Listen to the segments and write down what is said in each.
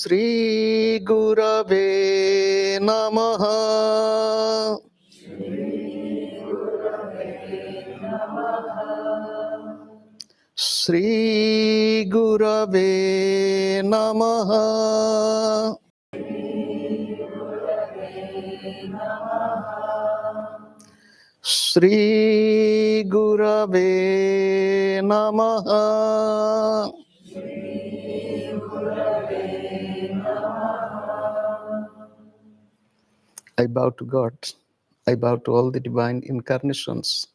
Shri Gurave Namaha. Shri Gurave Namaha. Shri Gurave Namaha. I bow to God. I bow to all the divine incarnations.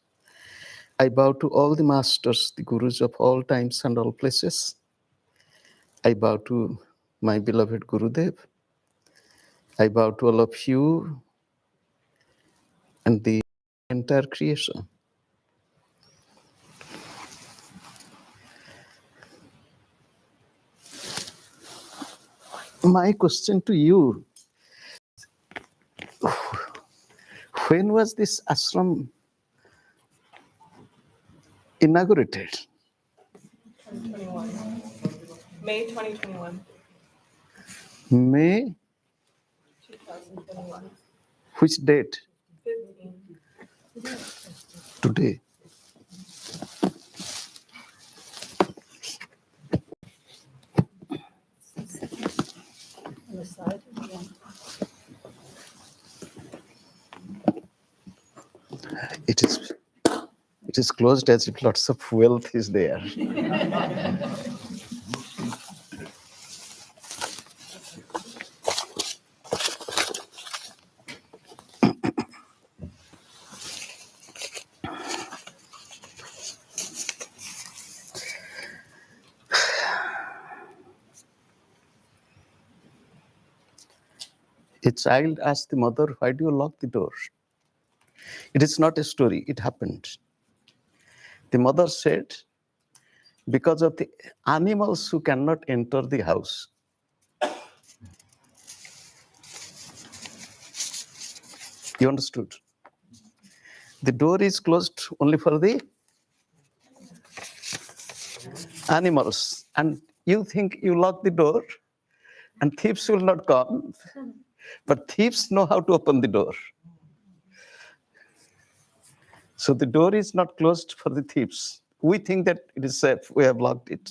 I bow to all the masters, the gurus of all times and all places. I bow to my beloved Gurudev. I bow to all of you and the entire creation. My question to you, when was this ashram inaugurated? 2021. May 2021. May, 2021. which date? 15. Today. On the side? It is closed as if lots of wealth is there. A child asked the mother, "Why do you lock the door?" It is not a story, it happened. The mother said, "Because of the animals who cannot enter the house." You understood? The door is closed only for the animals. And you think you lock the door and thieves will not come. But thieves know how to open the door. So the door is not closed for the thieves. We think that it is safe. We have locked it.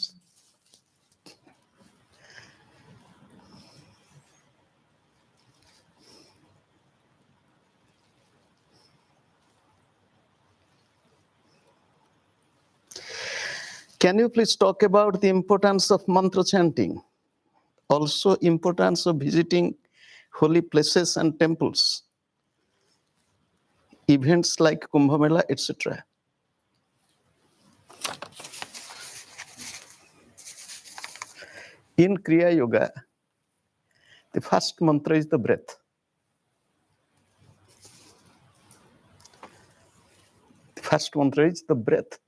Can you please talk about the importance of mantra chanting? Also, importance of visiting holy places and temples, events like Kumbh Mela, etc. In Kriya Yoga, the first mantra is the breath. The first mantra is the breath.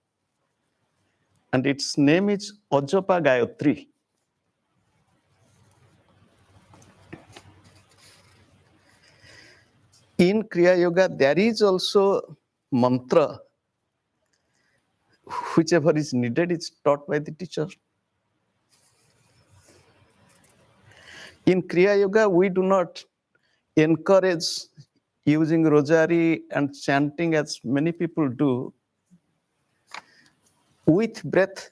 And its name is Ajapa Gayatri. In Kriya Yoga, there is also mantra. Whichever is needed is taught by the teacher. In Kriya Yoga, we do not encourage using rosary and chanting as many people do. With breath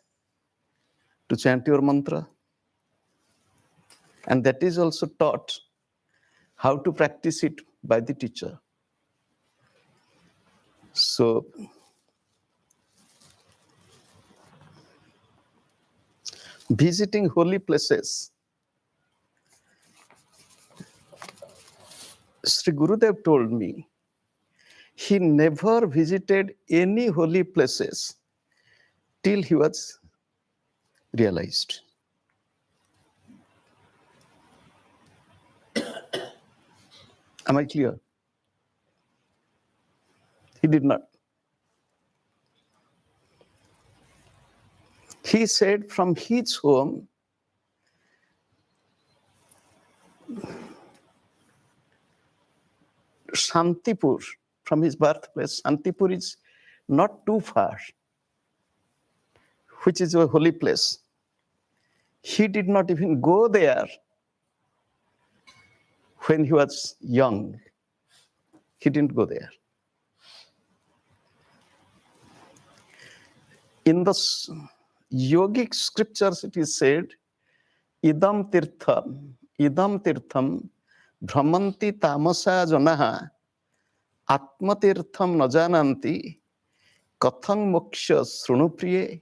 to chant your mantra. And that is also taught how to practice it by the teacher. So, visiting holy places. Shri Gurudev told me he never visited any holy places till he was realized. Am I clear? He did not. He said from his home, Shantipur, from his birthplace, Shantipur is not too far, which is a holy place. He did not even go there when he was young. He didn't go there. In the yogic scriptures, it is said, idam tirtham, brahmanti tamasa janaha, atma tirtham najananti, kathang moksha srunupriye.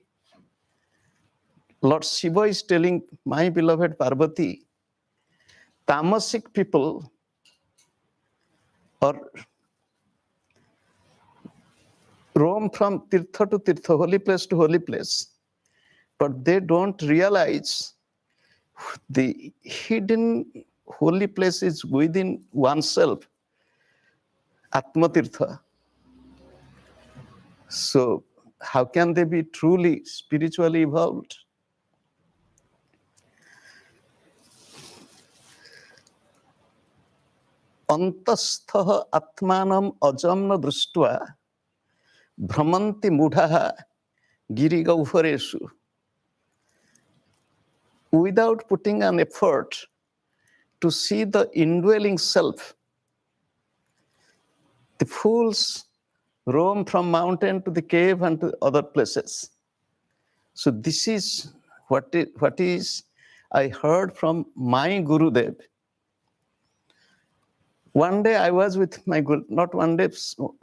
Lord Shiva is telling my beloved Parvati, tamasic people or roam from tirtha to tirtha, holy place to holy place, but they don't realize the hidden holy place is within oneself, Atma Tirtha. So how can they be truly spiritually evolved? Antastha atmanam ajamna drushtva Brahmanti mudhaha girigauhareshu. Without putting an effort to see the indwelling self, the fools roam from mountain to the cave and to other places. So this is what is I heard from my Gurudev. One day I was with my Guru, not one day,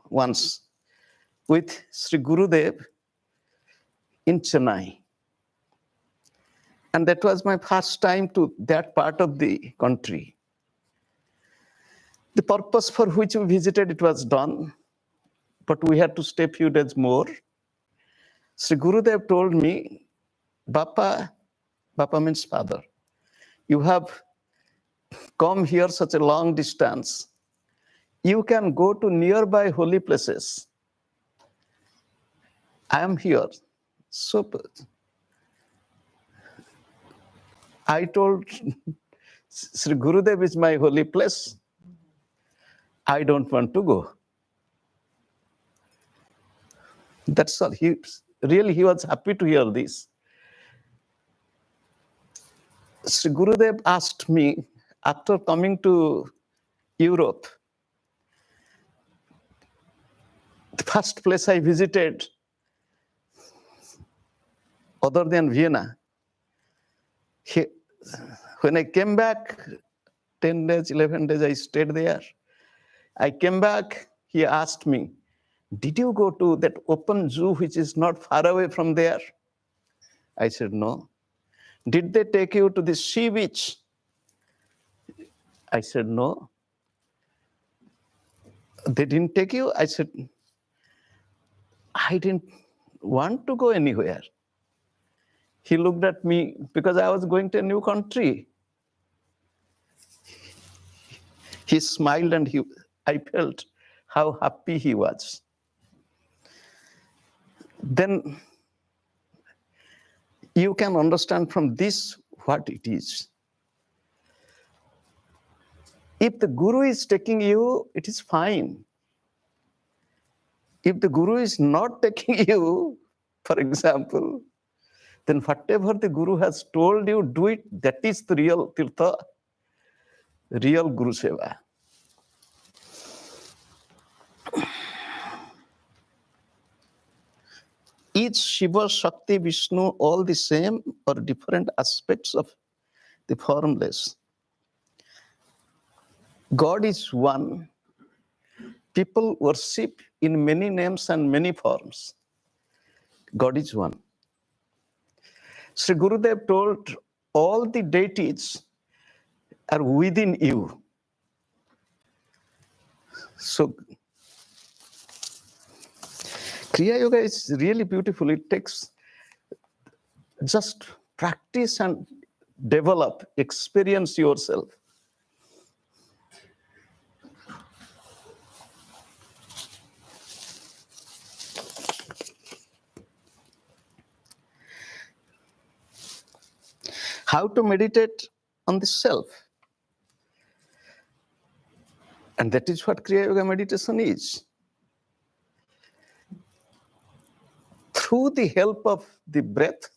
once, with Sri Gurudev in Chennai. And that was my first time to that part of the country. The purpose for which we visited, it was done, but we had to stay a few days more. Sri Gurudev told me, Bapa means father, you have come here such a long distance. You can go to nearby holy places. I am here. So I told Sri Gurudev is my holy place. I don't want to go. That's all. He was happy to hear this. Sri Gurudev asked me, after coming to Europe, the first place I visited, other than Vienna, when I came back, 10 days, 11 days, I stayed there. I came back, he asked me, did you go to that open zoo which is not far away from there? I said, no. Did they take you to the sea beach? I said, no. They didn't take you? I said, I didn't want to go anywhere. He looked at me because I was going to a new country. He smiled and I felt how happy he was. Then you can understand from this what it is. If the Guru is taking you, it is fine. If the Guru is not taking you, for example, then whatever the Guru has told you, do it. That is the real Tirtha, real Guru Seva. Each Shiva, Shakti, Vishnu, all the same or different aspects of the formless. God is one. People worship in many names and many forms. God is one. Sri Gurudev told all the deities are within you. So Kriya Yoga is really beautiful. It takes just practice and develop, experience yourself. How to meditate on the self. And that is what Kriya Yoga meditation is. Through the help of the breath,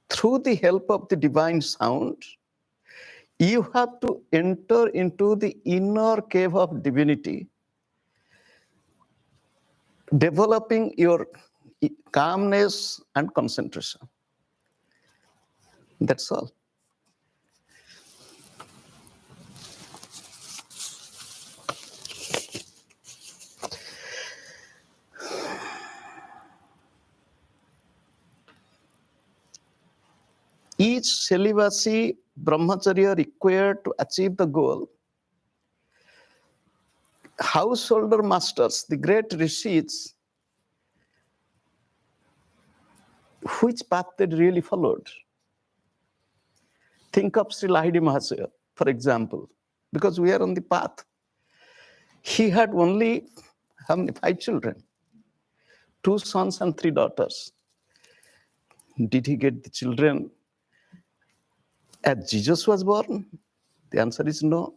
through the help of the divine sound, You have to enter into the inner cave of divinity, developing your calmness and concentration. That's all. Each celibacy brahmacharya required to achieve the goal. Householder masters, the great rishis, which path they really followed? Think of Sri Lahiri Mahasaya, for example, because we are on the path. He had only how many? 5 children, 2 sons and 3 daughters. Did he get the children as Jesus was born? The answer is no.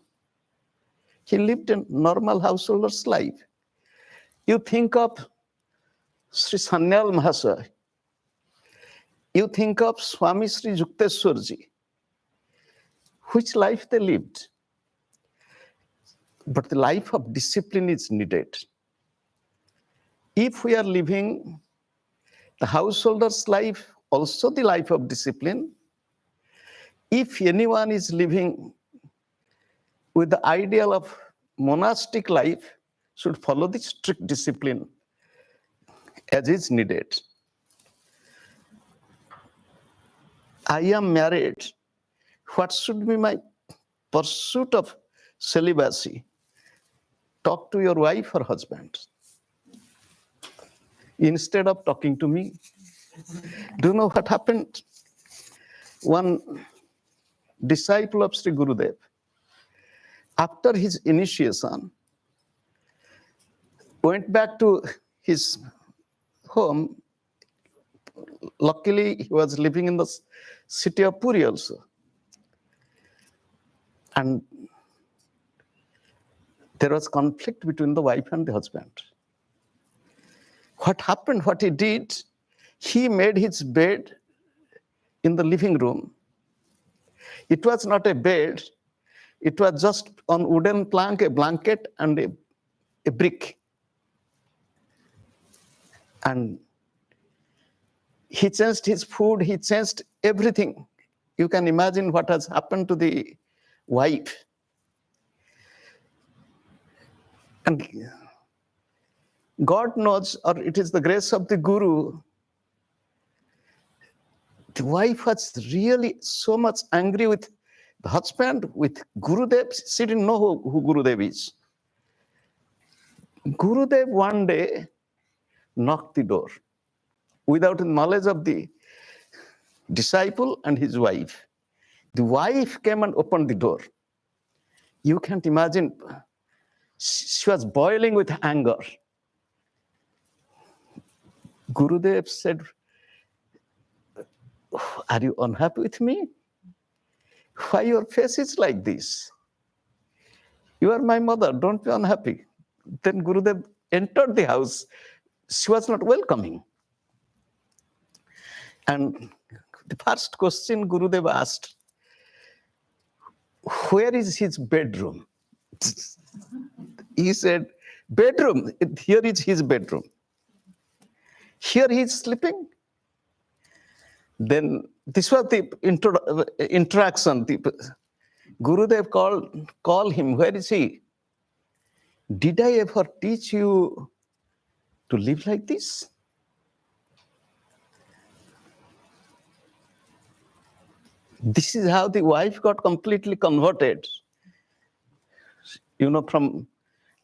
He lived a normal householder's life. You think of Sri Sanyal Mahasaya. You think of Swami Sri Yukteswarji. Which life they lived? But the life of discipline is needed. If we are living the householder's life, also the life of discipline, if anyone is living with the ideal of monastic life, should follow the strict discipline as is needed. I am married. What should be my pursuit of celibacy? Talk to your wife or husband instead of talking to me. Do you know what happened? One disciple of Sri Gurudev, after his initiation, went back to his home. Luckily, he was living in the city of Puri also. And there was conflict between the wife and the husband. What happened, what he did, he made his bed in the living room. It was not a bed, it was just on wooden plank, a blanket and a brick. And he changed his food, he changed everything. You can imagine what has happened to the wife. And God knows, or it is the grace of the Guru, the wife was really so much angry with the husband, with Gurudev. She didn't know who Gurudev is. Gurudev one day knocked the door without the knowledge of the disciple and his wife. The wife came and opened the door. You can't imagine. She was boiling with anger. Gurudev said, "Are you unhappy with me? Why your face is like this? You are my mother, don't be unhappy." Then Gurudev entered the house. She was not welcoming. And the first question Gurudev asked, "Where is his bedroom?" He said, "Bedroom, here is his bedroom. Here he is sleeping." Then this was the interaction. The Gurudev called him, "Where is he? Did I ever teach you to live like this?" This is how the wife got completely converted. From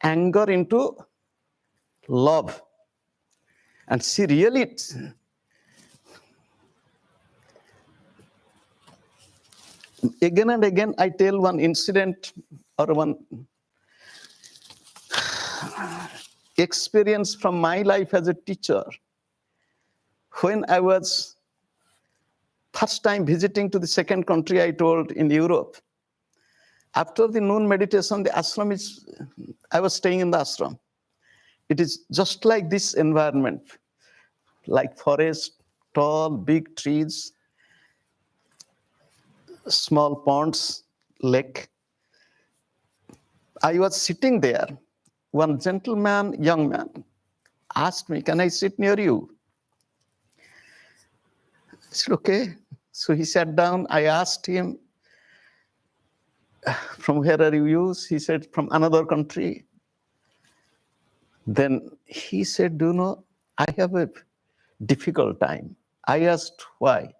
anger into love. And she really, again and again, I tell one incident or one experience from my life as a teacher. When I was first time visiting to the second country, I told, in Europe, after the noon meditation, the ashram I was staying in the ashram. It is just like this environment, like forest, tall, big trees, small ponds, lake. I was sitting there. One gentleman, young man, asked me, "Can I sit near you?" I said, "Okay." So he sat down. I asked him, "From where are you?" He said, "From another country." Then he said, "Do you know, I have a difficult time." I asked why.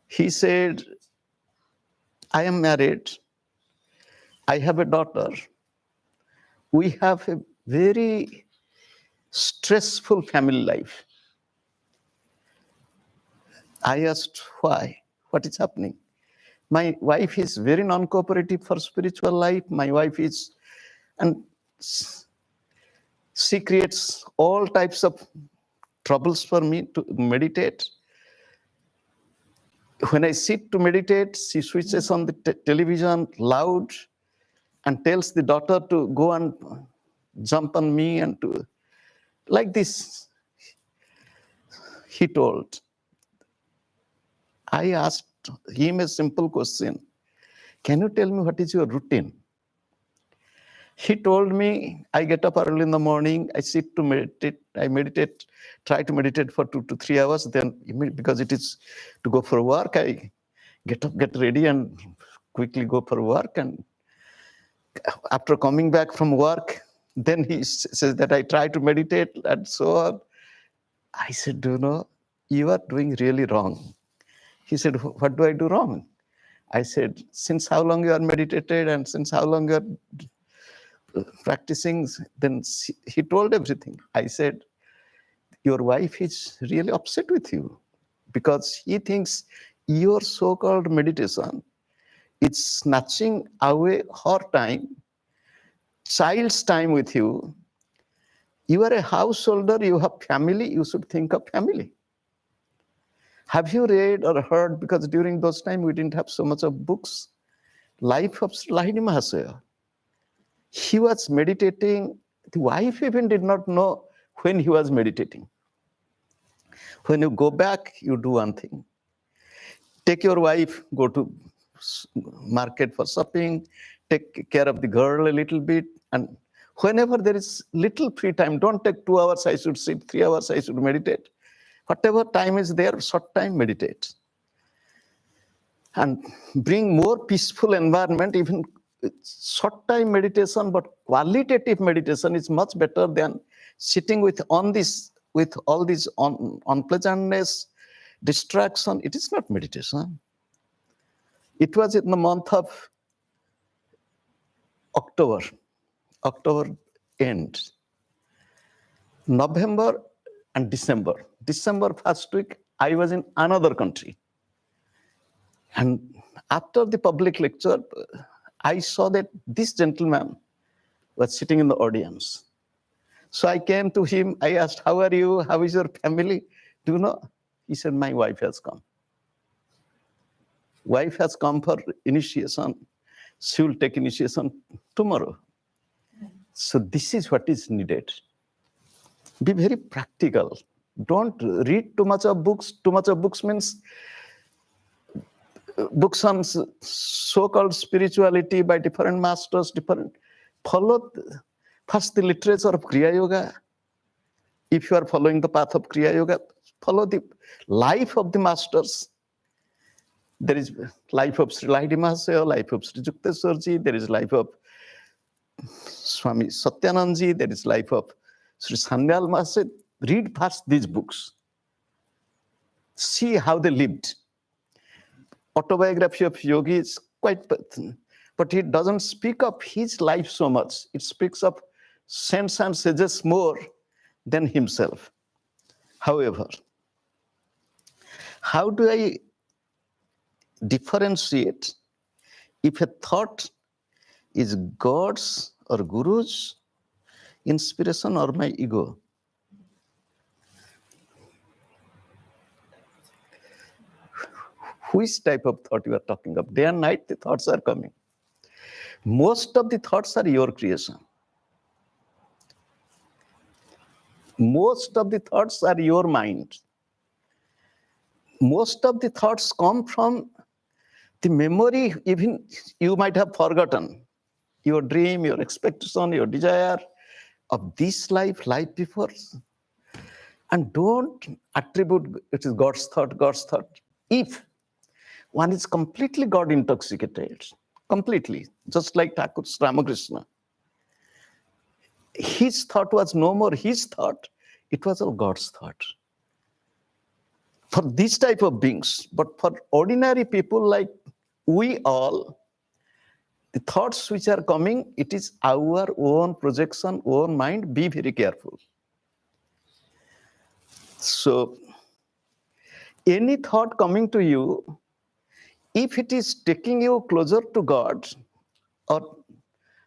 He said, "I am married. I have a daughter. We have a very stressful family life." I asked why, what is happening. My wife is very non-cooperative for spiritual life. My wife is, and she creates all types of troubles for me to meditate. When I sit to meditate, she switches on the television loud and tells the daughter to go and jump on me and to, like this, he told. I asked him a simple question. "Can you tell me what is your routine?" He told me, "I get up early in the morning, I sit to meditate, I meditate, try to meditate for 2 to 3 hours, then because it is to go for work, I get up, get ready and quickly go for work. And after coming back from work, then he says that I try to meditate and so on." I said, "Do you know, you are doing really wrong." He said, "What do I do wrong?" I said, "Since how long you are meditated and since how long you are practicing?" Then he told everything. I said, "Your wife is really upset with you because he thinks your so-called meditation is snatching away her time, child's time with you. You are a householder, you have family, you should think of family. Have you read or heard," because during those times we didn't have so much of books, "Life of Shri Mahasaya"? He was meditating. The wife even did not know when he was meditating. When you go back, you do one thing. Take your wife, go to market for shopping, take care of the girl a little bit, and whenever there is little free time, don't take 2 hours, I should sit, 3 hours, I should meditate. Whatever time is there, short time, meditate. And bring more peaceful environment. Even short time meditation, but qualitative meditation is much better than sitting with all this unpleasantness, distraction. It is not meditation. It was in the month of October end, November and December. December first week, I was in another country. And after the public lecture, I saw that this gentleman was sitting in the audience. So I came to him, I asked, "How are you? How is your family? Do you know?" He said, "My wife has come. Wife has come for initiation. She will take initiation tomorrow." So this is what is needed. Be very practical. Don't read too much of books. Too much of books means books on so-called spirituality by different masters, follow first the literature of Kriya Yoga. If you are following the path of Kriya Yoga, follow the life of the masters. There is life of Sri Mahasaya, life of Sri Yukteswarji, there is life of Swami Satyanandji, there is life of Sri Sanyal Mahasaya. Read first these books. See how they lived. Autobiography of Yogi is quite, but it doesn't speak of his life so much. It speaks of saints and sages more than himself. However, how do I differentiate if a thought is God's or Guru's inspiration or my ego? Which type of thought you are talking of? Day and night the thoughts are coming. Most of the thoughts are your creation. Most of the thoughts are your mind. Most of the thoughts come from The memory, even you might have forgotten your dream, your expectation, your desire of this life, life before. And don't attribute it is God's thought, God's thought. If one is completely God intoxicated, completely, just like Thakur Ramakrishna, his thought was no more his thought, it was all God's thought. For this type of beings, but for ordinary people like we all, the thoughts which are coming, it is our own projection, own mind. Be very careful. So, any thought coming to you, if it is taking you closer to God or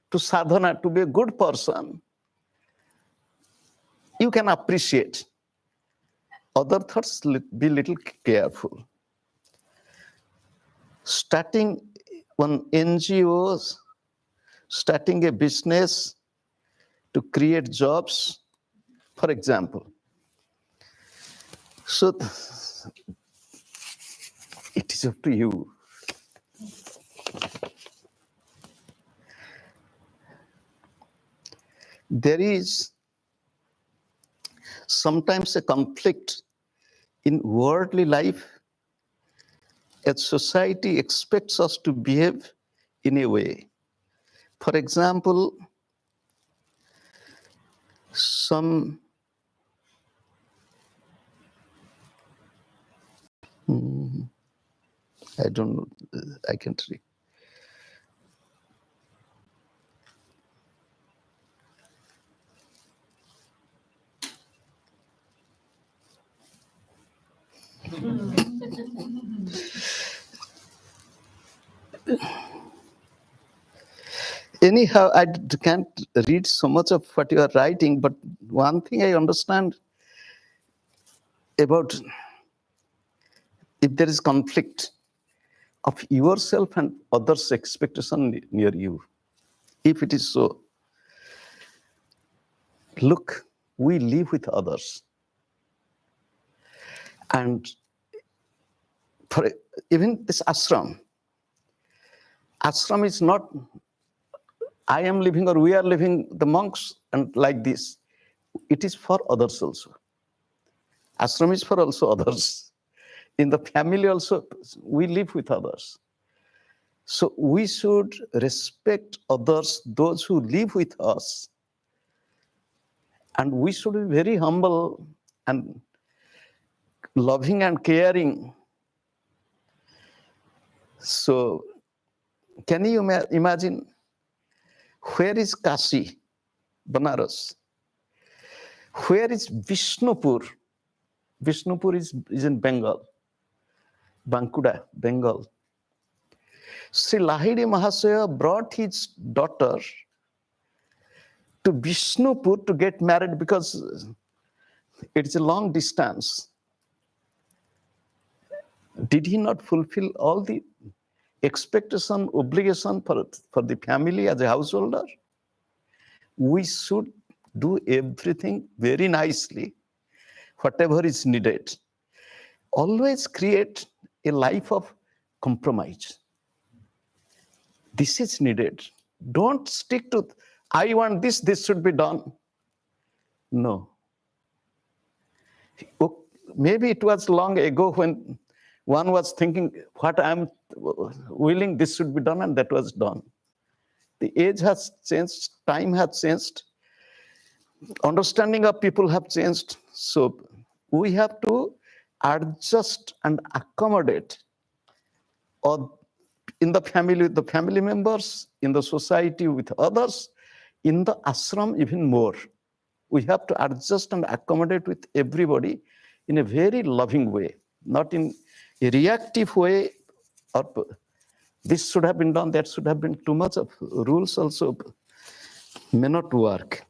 to sadhana, to be a good person, you can appreciate. Other thoughts, be little careful. Starting one NGOs, starting a business to create jobs, for example. So it is up to you. There is sometimes a conflict in worldly life. As society expects us to behave in a way. For example, I don't know, I can't read. Anyhow, I can't read so much of what you are writing, but one thing I understand about if there is conflict of yourself and others' expectation near you, if it is so, look, we live with others. And for even this ashram is not I am living or we are living, the monks, and like this. It is for others also. Ashram is for also others. In the family also, we live with others. So we should respect others, those who live with us. And we should be very humble and loving and caring. So can you imagine, where is Kashi, Banaras? Where is Vishnupur? Vishnupur is in Bengal, Bankuda, Bengal. Sri Lahiri Mahasaya brought his daughter to Vishnupur to get married because it's a long distance. Did he not fulfill all the expectation, obligation for the family as a householder? We should do everything very nicely, whatever is needed. Always create a life of compromise. This is needed. Don't stick to, I want this should be done. No. Maybe it was long ago when one was thinking, what I'm willing, this should be done, and that was done. The age has changed, time has changed, understanding of people have changed. So we have to adjust and accommodate, or in the family with the family members, in the society with others, in the ashram even more. We have to adjust and accommodate with everybody in a very loving way, not in a reactive way, or this should have been done, that should have been. Too much of rules also may not work.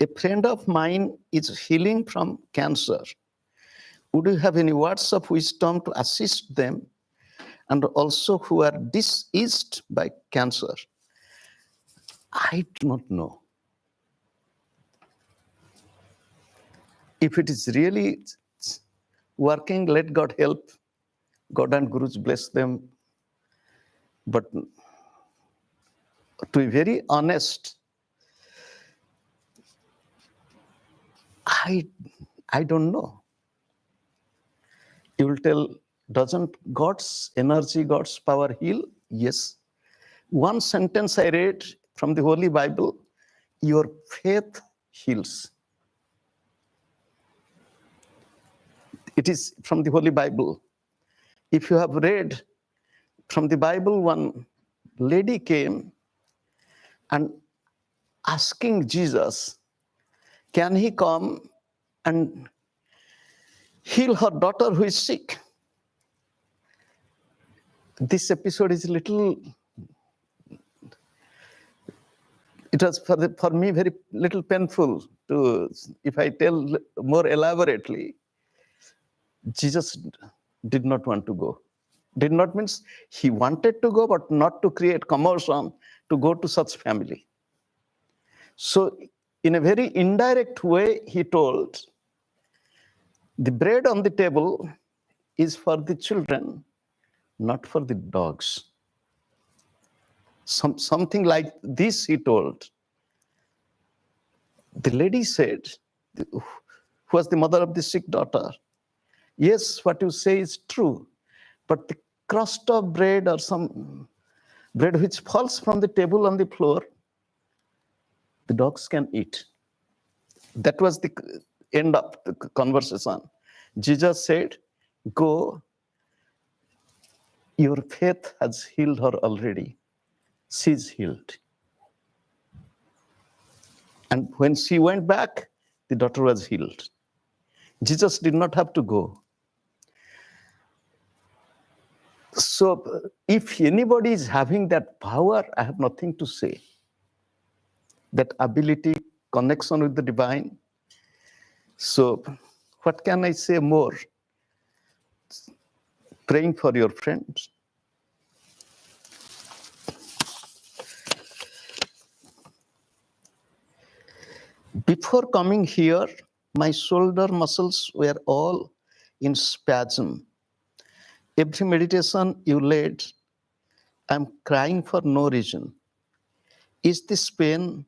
A friend of mine is healing from cancer. Would you have any words of wisdom to assist them, and also who are diseased by cancer? I do not know. If it is really working, let God help. God and Gurus bless them. But to be very honest, I don't know. You will tell, doesn't God's energy, God's power heal? Yes. One sentence I read from the Holy Bible, your faith heals. It is from the Holy Bible. If you have read from the Bible, one lady came and asking Jesus, can he come and heal her daughter who is sick? This episode is little, it was for me very little painful to, if I tell more elaborately, Jesus did not want to go. Did not means he wanted to go, but not to create commotion to go to such family. So in a very indirect way, he told, the bread on the table is for the children, not for the dogs. Something like this he told. The lady said, who was the mother of the sick daughter, yes, what you say is true, but the crust of bread or some bread which falls from the table on the floor, the dogs can eat. That was the end of the conversation. Jesus said, go, your faith has healed her already. She's healed. And when she went back, the daughter was healed. Jesus did not have to go. So if anybody is having that power, I have nothing to say. That ability, connection with the divine. So what can I say more? Praying for your friends. Before coming here, my shoulder muscles were all in spasm. Every meditation you led, I'm crying for no reason. Is this pain,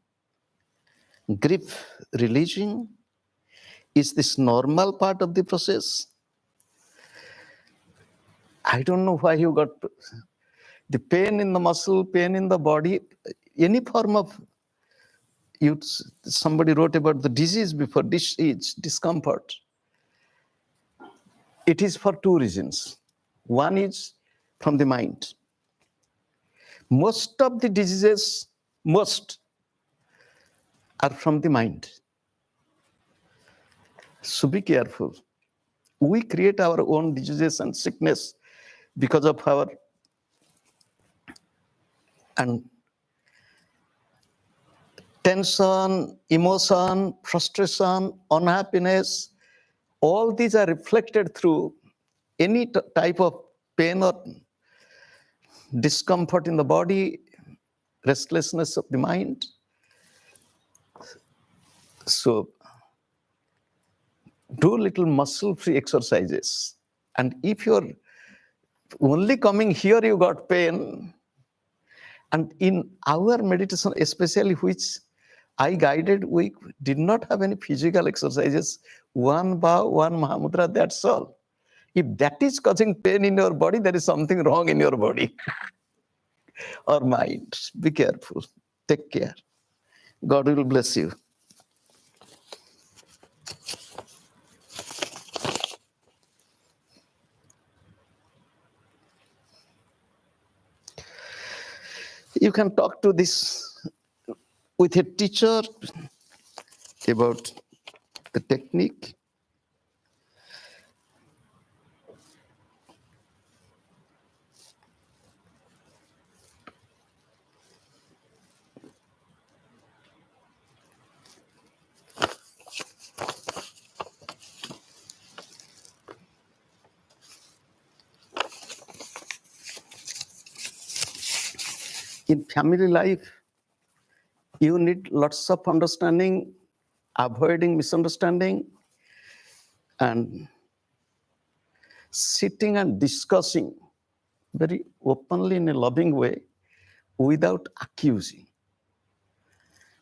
grief releasing? Is this normal part of the process? I don't know why you got the pain in the muscle, pain in the body, any form of, somebody wrote about the disease before, disease, discomfort. It is for two reasons. One is from the mind. Most of the diseases, are from the mind. So be careful. We create our own diseases and sickness because of our and tension, emotion, frustration, unhappiness. All these are reflected through any type of pain or discomfort in the body, restlessness of the mind. So do little muscle-free exercises. And if you're only coming here, you got pain. And in our meditation, especially which I guided, we did not have any physical exercises. One bow, one Mahamudra, that's all. If that is causing pain in your body, there is something wrong in your body or mind. Be careful. Take care. God will bless you. You can talk to this with a teacher about the technique. In family life, you need lots of understanding, avoiding misunderstanding, and sitting and discussing very openly in a loving way without accusing.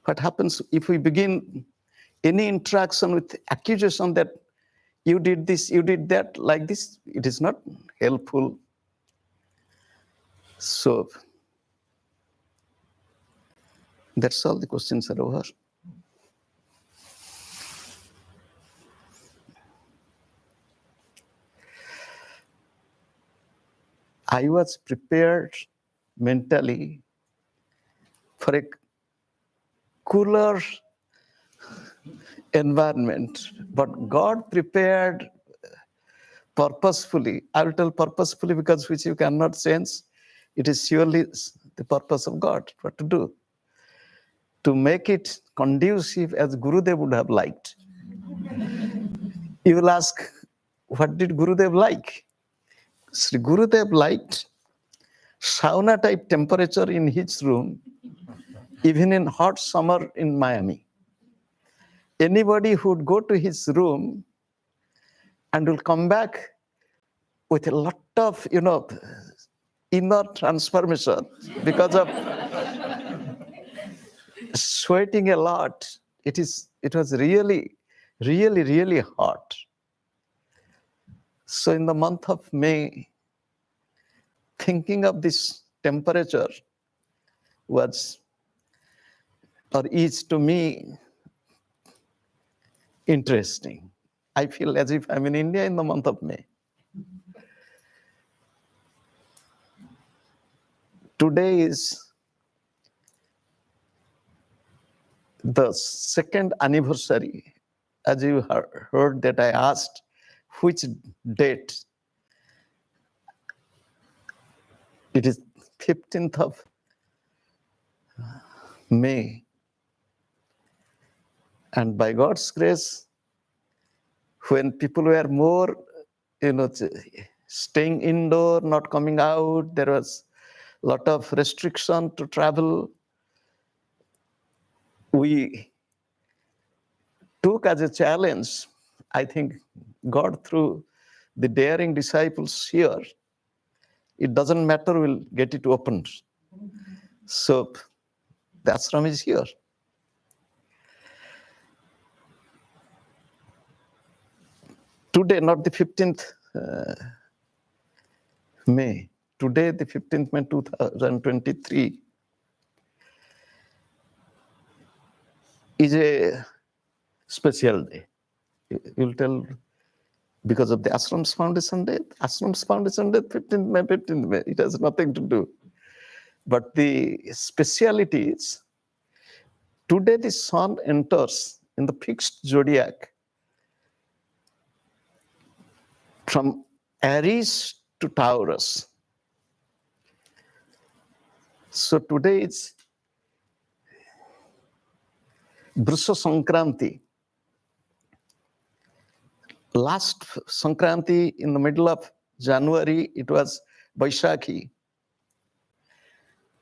What happens if we begin any interaction with accusation that you did this, you did that, like this? It is not helpful. So that's all the questions are over. I was prepared mentally for a cooler environment, but God prepared purposefully. I will tell purposefully because which you cannot sense. It is surely the purpose of God, what to do. To make it conducive as Gurudev would have liked. You will ask, what did Gurudev like? Shri Gurudev liked sauna type temperature in his room, even in hot summer in Miami. Anybody who would go to his room and will come back with a lot of, inner transformation because of sweating a lot. It was really, really, really hot. So in the month of May, thinking of this temperature was, or is to me, interesting. I feel as if I'm in India in the month of May. Today is the second anniversary. As you heard that I asked which date. It is 15th of May. And by God's grace, when people were more, staying indoor, not coming out, there was a lot of restriction to travel. We took as a challenge, I think, God through the daring disciples here. It doesn't matter, we'll get it opened. So the ashram is here. Today, not the 15th May. Today, the 15th May 2023, is a special day. You'll tell because of the Ashram's Foundation Day. Ashram's Foundation Day, 15th May, 15th May. It has nothing to do. But the speciality is, today the sun enters in the fixed zodiac from Aries to Taurus. So today it's Vrusha Sankranti. Last Sankranti in the middle of January, it was Vaishakhi.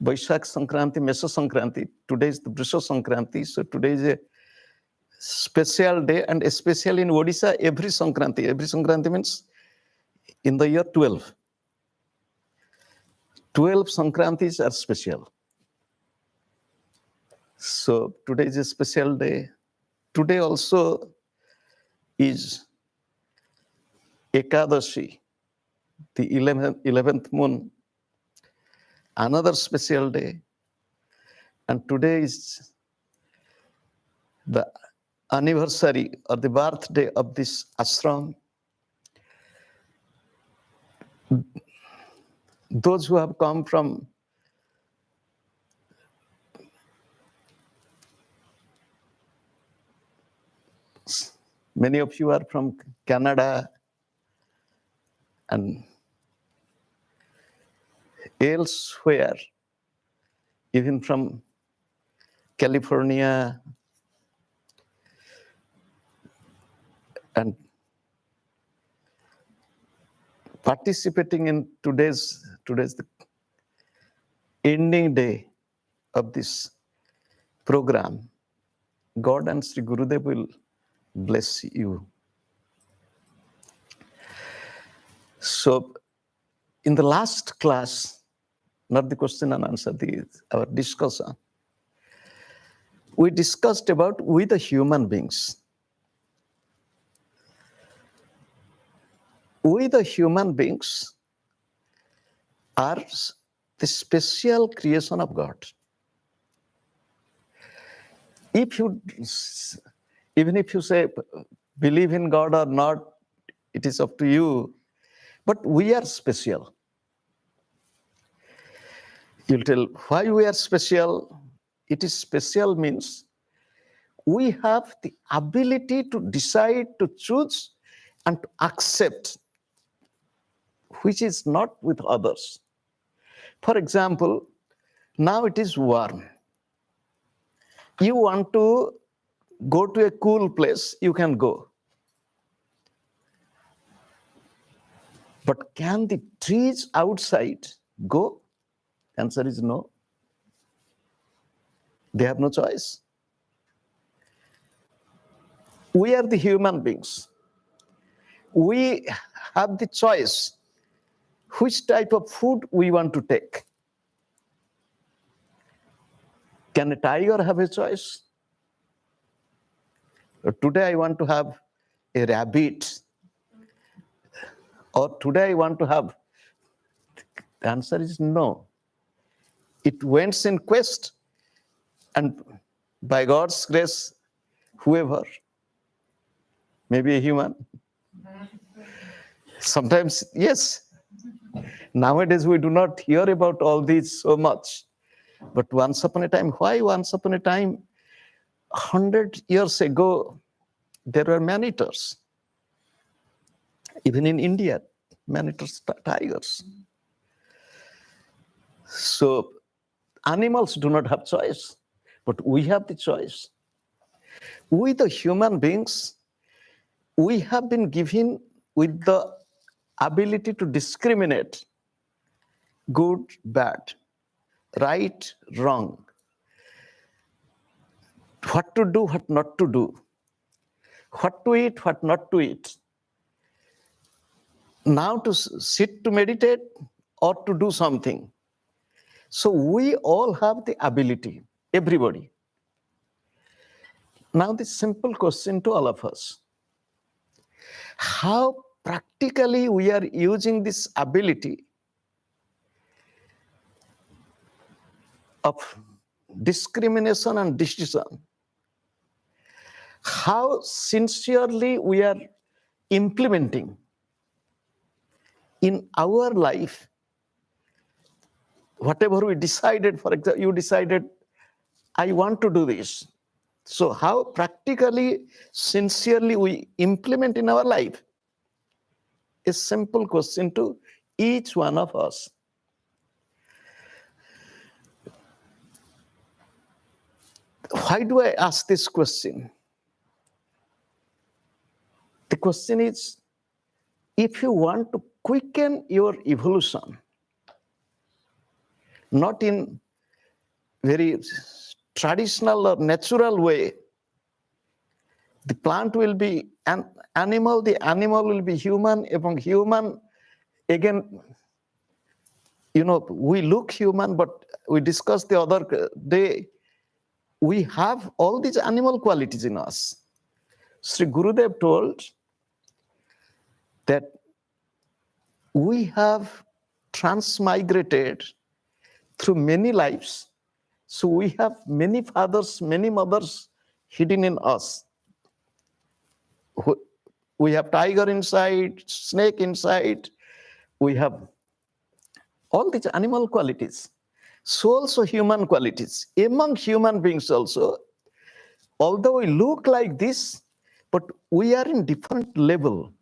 Vaishak Sankranti, Mesa Sankranti. Today is the Vrusha Sankranti. So today is a special day, and especially in Odisha, every Sankranti means in the year 12. 12 Sankrantis are special. So today is a special day. Today also is Ekadashi, the 11th moon, another special day. And today is the anniversary or the birthday of this ashram. Those who have come from many of you are from Canada and elsewhere, even from California and participating in today's the ending day of this program. God and Sri Gurudev will bless you. So in the last class, not the question and answer, our discussion, we discussed about we the human beings. We the human beings are the special creation of God. Even if you say believe in God or not, it is up to you, but we are special. You'll tell why we are special. It is special means we have the ability to decide, to choose, and to accept, which is not with others. For example, now it is warm. You want to go to a cool place, you can go. But can the trees outside go? Answer is no. They have no choice. We are the human beings. We have the choice which type of food we want to take. Can a tiger have a choice? Today I want to have a rabbit. Or today I want to have. The answer is no. It went in quest, and by God's grace, whoever, maybe a human. Sometimes, yes. Nowadays we do not hear about all these so much. But once upon a time, why once upon a time? 100 years ago, there were man-eaters. Even in India, man-eaters, tigers. So animals do not have choice, but we have the choice. We, the human beings, we have been given with the ability to discriminate good, bad, right, wrong, what to do, what not to do, what to eat, what not to eat. Now to sit to meditate or to do something. So we all have the ability, everybody. Now the simple question to all of us. How practically we are using this ability of discrimination and decision? How sincerely we are implementing in our life whatever we decided. For example, you decided, I want to do this. So how practically, sincerely we implement in our life? A simple question to each one of us. Why do I ask this question? The question is, if you want to quicken your evolution, not in very traditional or natural way, the plant will be an animal, the animal will be human, among human, again, we look human, but we discussed the other day, we have all these animal qualities in us. Shri Gurudev told that we have transmigrated through many lives. So we have many fathers, many mothers hidden in us. We have tiger inside, snake inside. We have all these animal qualities. So also human qualities. Among human beings also, although we look like this, but we are in different level.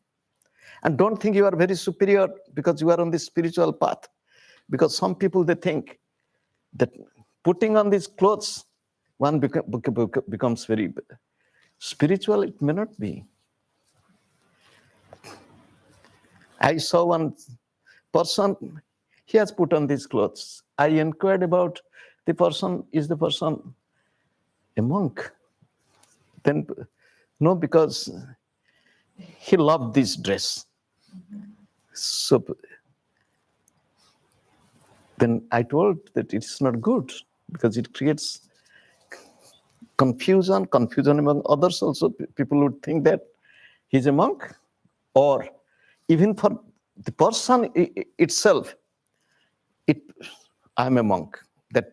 And don't think you are very superior because you are on this spiritual path. Because some people, they think that putting on these clothes, one becomes very spiritual. It may not be. I saw one person, he has put on these clothes. I inquired about the person, is the person a monk? Then, no, because he loved this dress. So then I told that it's not good because it creates confusion among others also. People would think that he's a monk, or even for the person itself, I'm a monk. That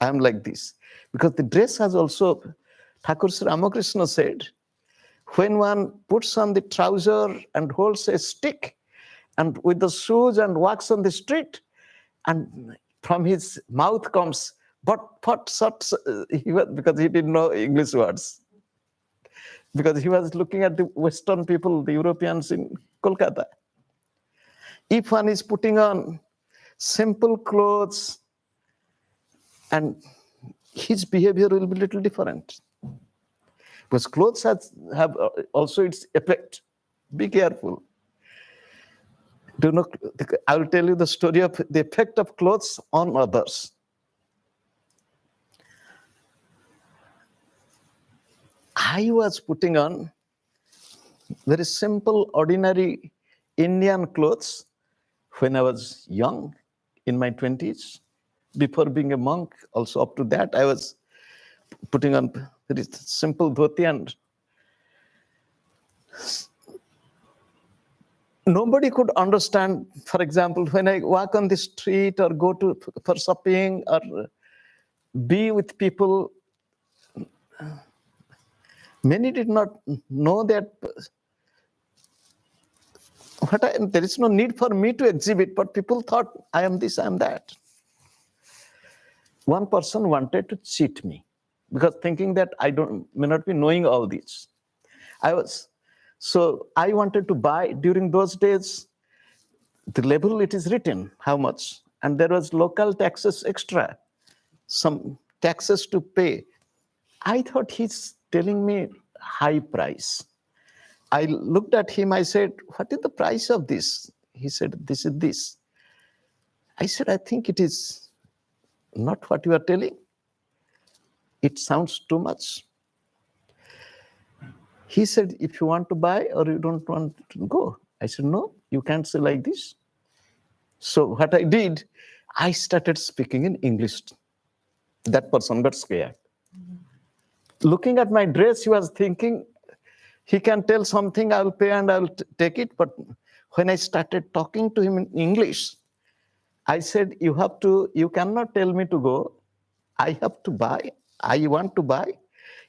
I'm like this. Because the dress has also, Thakur Sri Ramakrishna said, when one puts on the trouser and holds a stick and with the shoes and walks on the street, and from his mouth comes, but such, because he didn't know English words. Because he was looking at the Western people, the Europeans in Kolkata. If one is putting on simple clothes, and his behavior will be a little different. Because clothes have also its effect. Be careful. Do not. I will tell you the story of the effect of clothes on others. I was putting on very simple, ordinary Indian clothes when I was young, in my 20s. Before being a monk, also up to that, I was putting on very simple dhoti, and nobody could understand. For example, when I walk on the street or go for shopping or be with people, many did not know that there is no need for me to exhibit, but people thought I am this, I am that. One person wanted to cheat me because thinking that I may not be knowing all this. So I wanted to buy. During those days, the label, it is written how much, and there was local taxes extra, some taxes to pay. I thought he's telling me high price. I looked at him, I said, what is the price of this? He said, this is this. I said, I think it is not what you are telling. It sounds too much. He said, if you want to buy or you don't want to go. I said, no, you can't say like this. So what I did, I started speaking in English. That person got scared. Looking at my dress, he was thinking, he can tell something, I'll pay and I'll take it. But when I started talking to him in English, I said, you cannot tell me to go. I have to buy. I want to buy.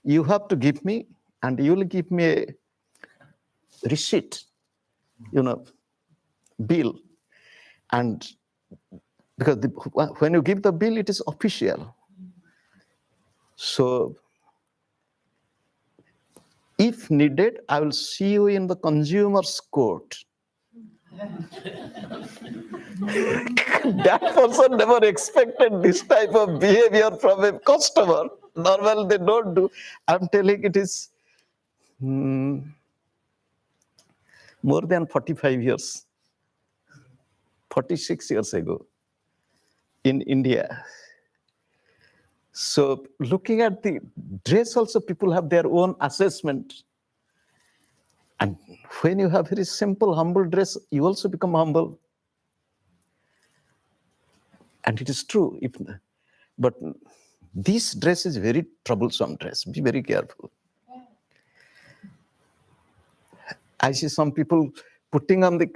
You have to give me, and you will give me a receipt, bill. And because when you give the bill, it is official. So if needed, I will see you in the consumer's court. That person never expected this type of behavior from a customer. Normally they don't do. I'm telling it is more than 45 years, 46 years ago in India. So looking at the dress also, people have their own assessment. And when you have very simple, humble dress, you also become humble. And it is true. But this dress is very troublesome dress. Be very careful. I see some people putting on the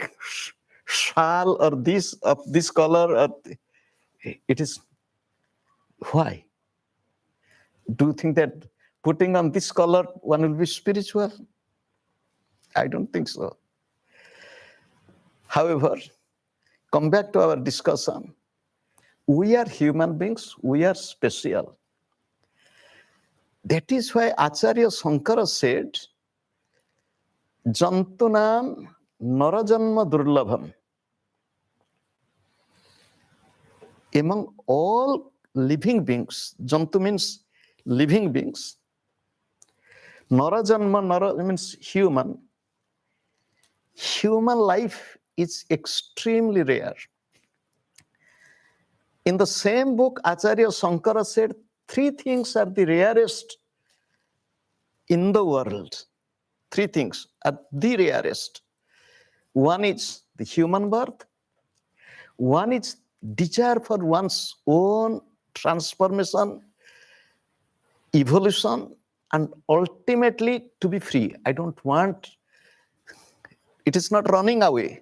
shawl or this of this color. It is, why? Do you think that putting on this color one will be spiritual? I don't think so. However, come back to our discussion. We are human beings, we are special. That is why Acharya Shankara said, Jantunam Narajanma Durlabham. Among all living beings, Jantu means living beings, Narajanma, Nara means human. Human life is extremely rare. In the same book, Acharya Shankara said, 3 things are the rarest in the world. 3 things are the rarest. One is the human birth. One is desire for one's own transformation, evolution, and ultimately to be free. I don't want, it is not running away.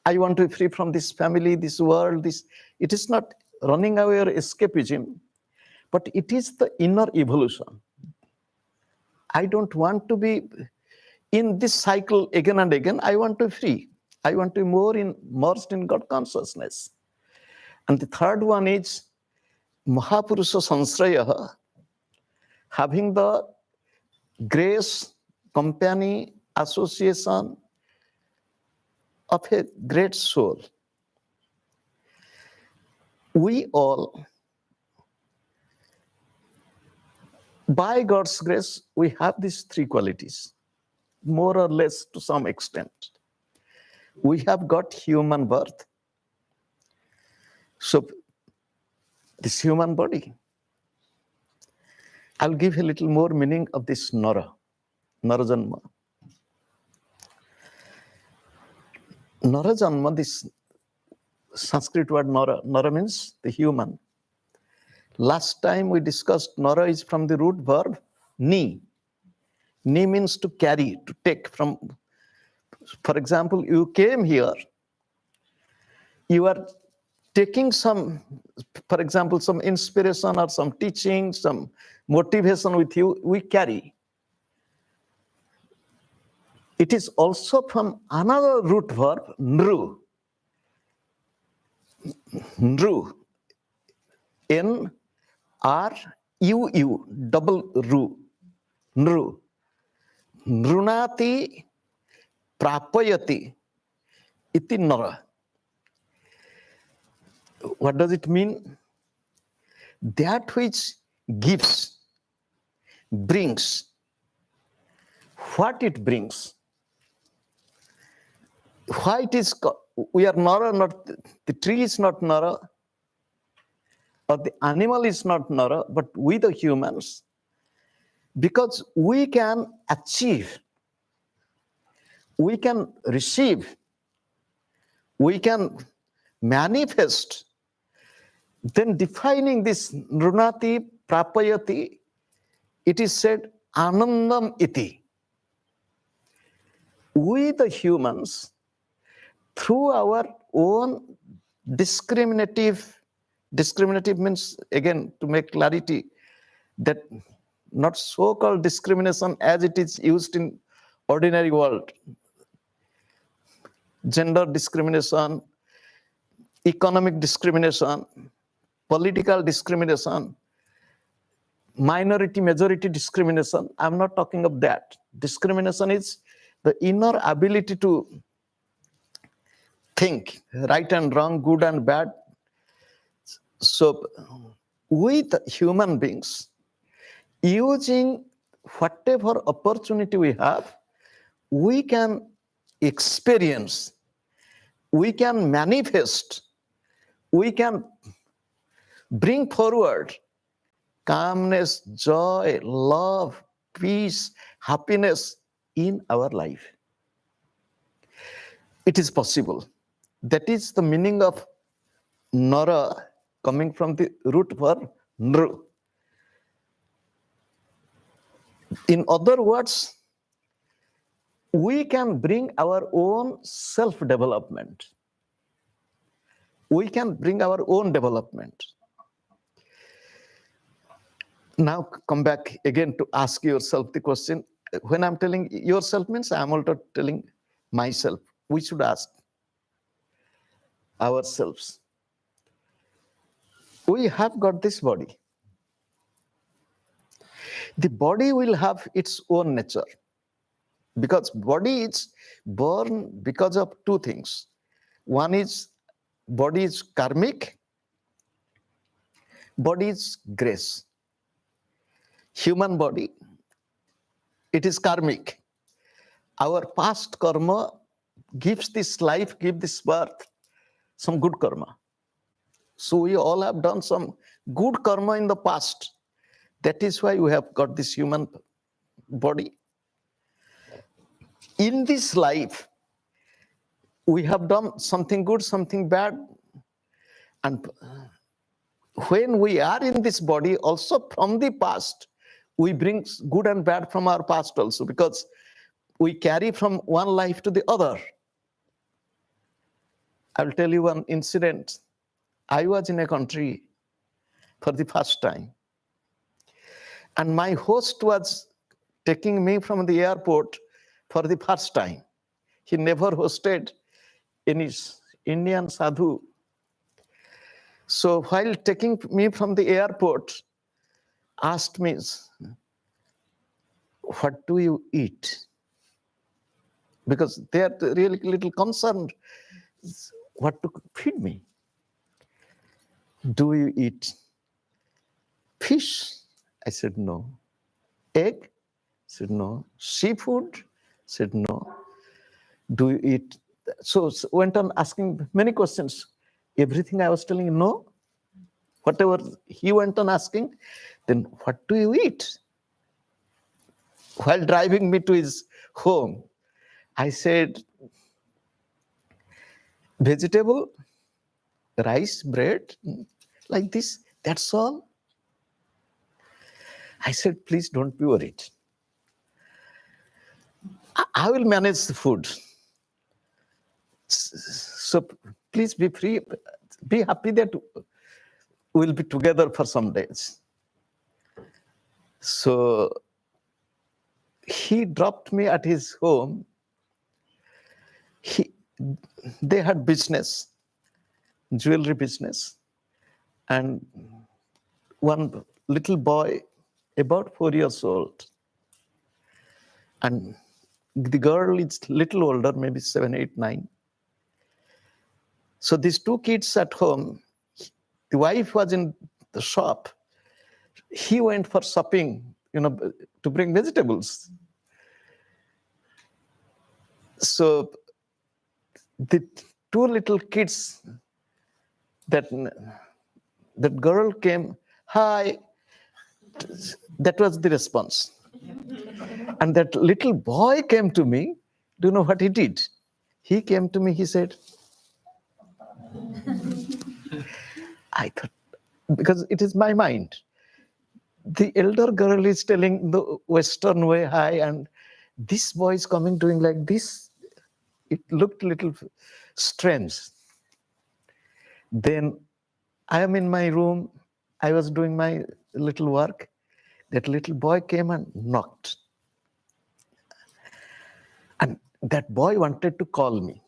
I want to be free from this family, this world, this. It is not running away or escapism, but it is the inner evolution. I don't want to be in this cycle again and again. I want to be free. I want to be more immersed in God consciousness. And the third one is Mahapurusha Sansraya, having the grace, company, association of a great soul. We all, by God's grace, we have these three qualities, more or less to some extent. We have got human birth. So this human body, I'll give a little more meaning of this Nara Janma. Nara Janma, this Sanskrit word Nara means the human. Last time we discussed Nara is from the root verb ni. Ni means to carry, to take from. For example, you came here, you are taking some, for example, some inspiration or some teaching, some motivation with you, we carry. It is also from another root verb, nru. Nru. N-R-U-U, double ru. Nru. Nrunati prapayati iti nara. What does it mean? That which gives, brings. What it brings. Why it is, we are Nara, not, the tree is not Nara, or the animal is not Nara, but we the humans, because we can achieve, we can receive, we can manifest. Then defining this Nrunati Prapayati, it is said Anandam iti. We the humans, through our own discriminative means, again, to make clarity, that not so-called discrimination as it is used in ordinary world. Gender discrimination, economic discrimination, political discrimination, minority, majority discrimination. I'm not talking of that. Discrimination is the inner ability to think right and wrong, good and bad. So with human beings, using whatever opportunity we have, we can experience, we can manifest, we can bring forward calmness, joy, love, peace, happiness in our life. It is possible. That is the meaning of Nara, coming from the root verb nru. In other words, we can bring our own self-development. We can bring our own development. Now come back again to ask yourself the question. When I'm telling yourself means I'm also telling myself. We should ask ourselves. We have got this body. The body will have its own nature, because body is born because of two things. One is body is karmic, body is grace. Human body, it is karmic. Our past karma gives this life, gives this birth, some good karma. So we all have done some good karma in the past. That is why we have got this human body. In this life, We have done something good, something bad. And when we are in this body, also from the past, we bring good and bad from our past also, because we carry from one life to the other. I will tell you one incident. I was in a country for the first time, and my host was taking me from the airport for the first time. He never hosted any Indian sadhu. So while taking me from the airport, asked me, what do you eat? Because they are really little concerned what to feed me. Do you eat fish? I said, no. Egg? I said, no. Seafood? I said, no. Do you eat? So went on asking many questions. Everything I was telling, no. Whatever he went on asking, then what do you eat? While driving me to his home, I said, vegetable, rice, bread, like this, that's all. I said, please don't be worried. I will manage the food. So please be free, be happy that we'll be together for some days. So he dropped me at his home. They had business, jewelry business, and one little boy, about 4 years old, and the girl is little older, maybe 7, 8, 9. So these two kids at home, the wife was in the shop. He went for shopping, to bring vegetables. So the two little kids, that girl came, hi, that was the response. And that little boy came to me. Do you know what he did? He came to me, he said, I thought, because it is my mind. The elder girl is telling the Western way, hi, and this boy is coming doing like this. It looked a little strange. Then I am in my room. I was doing my little work. That little boy came and knocked. And that boy wanted to call me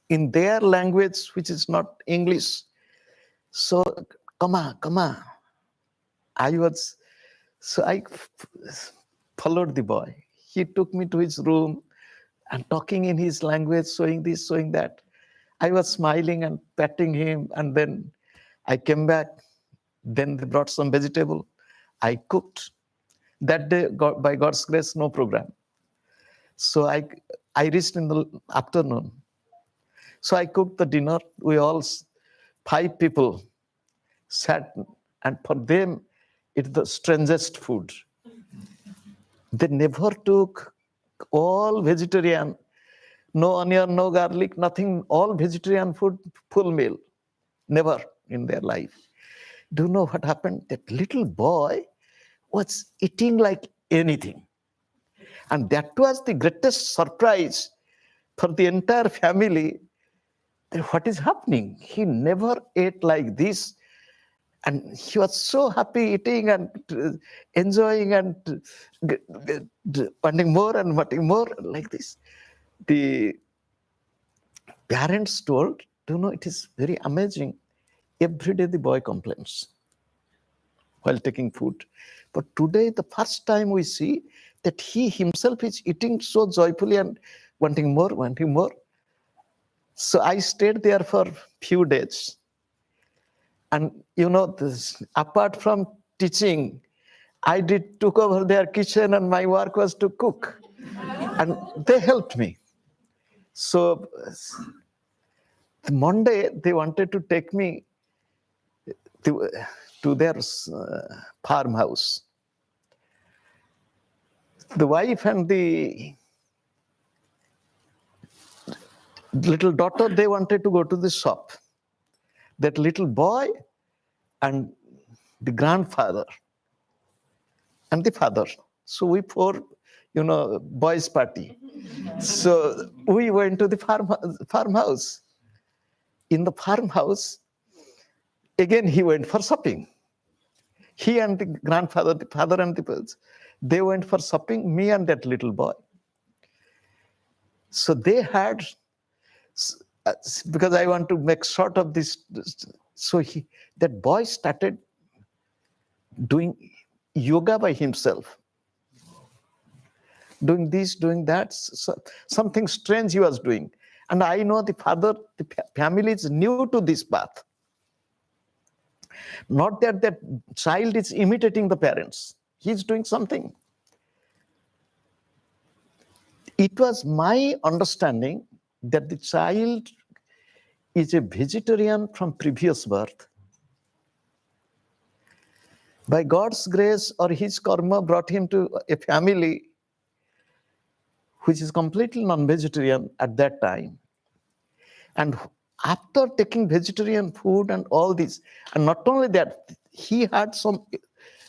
in their language, which is not English. So, come on. So I followed the boy. He took me to his room and talking in his language, showing this, showing that. I was smiling and patting him, and then I came back. Then they brought some vegetable. I cooked. That day, by God's grace, no program. So I reached in the afternoon. So I cooked the dinner. We all, 5 people, sat, and for them, it's the strangest food. They never took all vegetarian, no onion, no garlic, nothing, all vegetarian food, full meal. Never in their life. Do you know what happened? That little boy was eating like anything. And that was the greatest surprise for the entire family. What is happening? He never ate like this. And he was so happy eating and enjoying and wanting more and wanting more like this. The parents told, it is very amazing. Every day the boy complains while taking food. But today, the first time we see that he himself is eating so joyfully and wanting more. So I stayed there for few days. And apart from teaching, I took over their kitchen, and my work was to cook. And they helped me. So the Monday, they wanted to take me to their farmhouse. The wife and the Little daughter, they wanted to go to the shop. That little boy and the grandfather and the father. So we four, boys party. So we went to the farmhouse. In the farmhouse, again he went for shopping. He and the grandfather, the father and the parents, they went for shopping, me and that little boy. So they had, because I want to make short of this, so that boy started doing yoga by himself. Doing this, doing that, something strange he was doing. And I know the father, the family is new to this path. Not that that child is imitating the parents. He's doing something. It was my understanding that the child is a vegetarian from previous birth. By God's grace or his karma brought him to a family which is completely non-vegetarian at that time. And after taking vegetarian food and all this, and not only that, he had some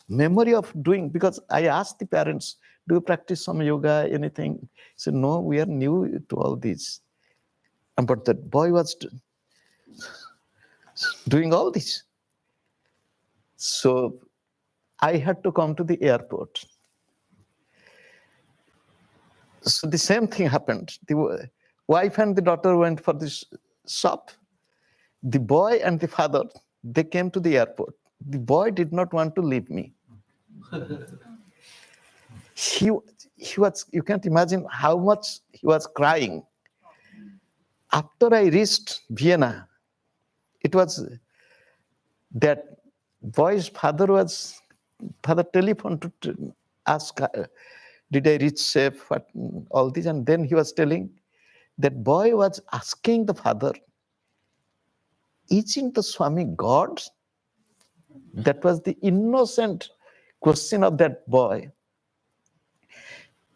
memory of doing, because I asked the parents, do you practice some yoga, anything? He said, no, we are new to all this. But that boy was doing all this. So I had to come to the airport. So the same thing happened. The wife and the daughter went for this shop. The boy and the father, they came to the airport. The boy did not want to leave me. He was, you can't imagine how much he was crying. After I reached Vienna, it was that boy's father telephoned to ask, did I reach safe, what, all this, and then he was telling, that boy was asking the father, isn't the Swami God? That was the innocent question of that boy.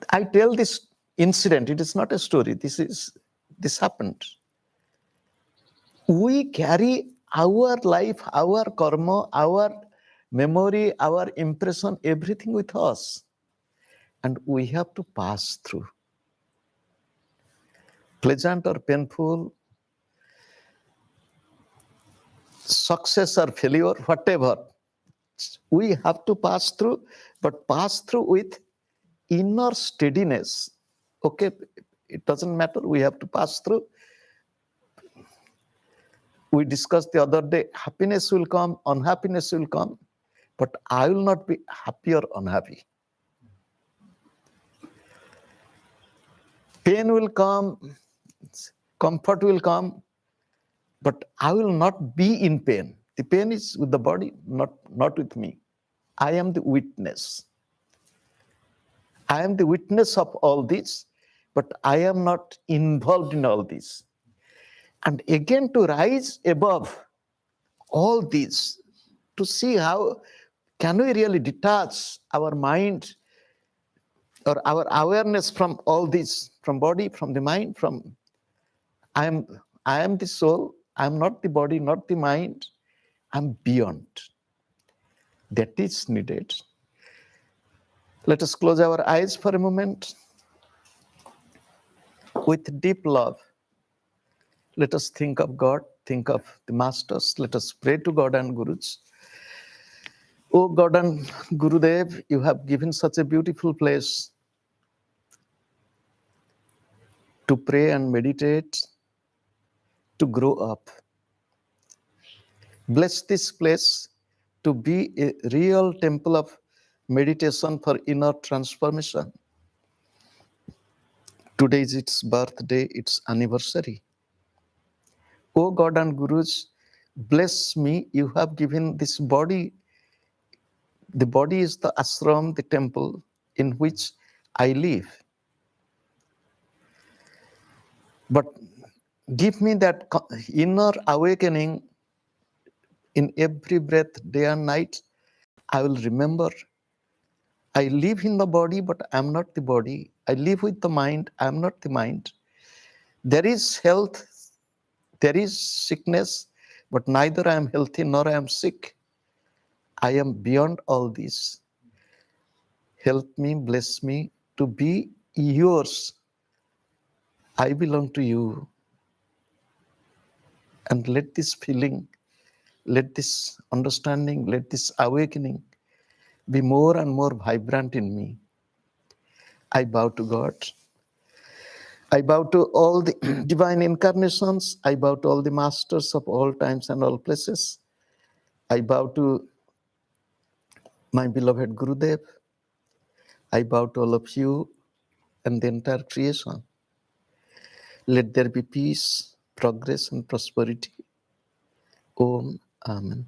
I tell this incident, it is not a story, this happened. We carry our life, our karma, our memory, our impression, everything with us. And we have to pass through. Pleasant or painful, success or failure, whatever, we have to pass through, but pass through with inner steadiness. Okay, it doesn't matter, we have to pass through. We discussed the other day, happiness will come, unhappiness will come, but I will not be happy or unhappy. Pain will come, comfort will come, but I will not be in pain. The pain is with the body, not with me. I am the witness. I am the witness of all this, but I am not involved in all this. And again, to rise above all this, to see how can we really detach our mind or our awareness from all this, from body, from the mind, from I am the soul, I am not the body, not the mind, I am beyond. That is needed. Let us close our eyes for a moment. With deep love, let us think of God, think of the masters. Let us pray to God and Gurus. Oh God and Gurudev, you have given such a beautiful place to pray and meditate, to grow up. Bless this place to be a real temple of meditation for inner transformation. Today is its birthday, its anniversary. Oh God and Gurus, bless me. You have given this body. The body is the ashram, the temple in which I live. But give me that inner awakening in every breath, day and night. I will remember I live in the body, but I am not the body. I live with the mind, I am not the mind. There is health, there is sickness, but neither I am healthy nor I am sick. I am beyond all this. Help me, bless me to be yours. I belong to you. And let this feeling, let this understanding, let this awakening be more and more vibrant in me. I bow to God. I bow to all the divine incarnations. I bow to all the masters of all times and all places. I bow to my beloved Gurudev. I bow to all of you and the entire creation. Let there be peace, progress, and prosperity. Om Amen.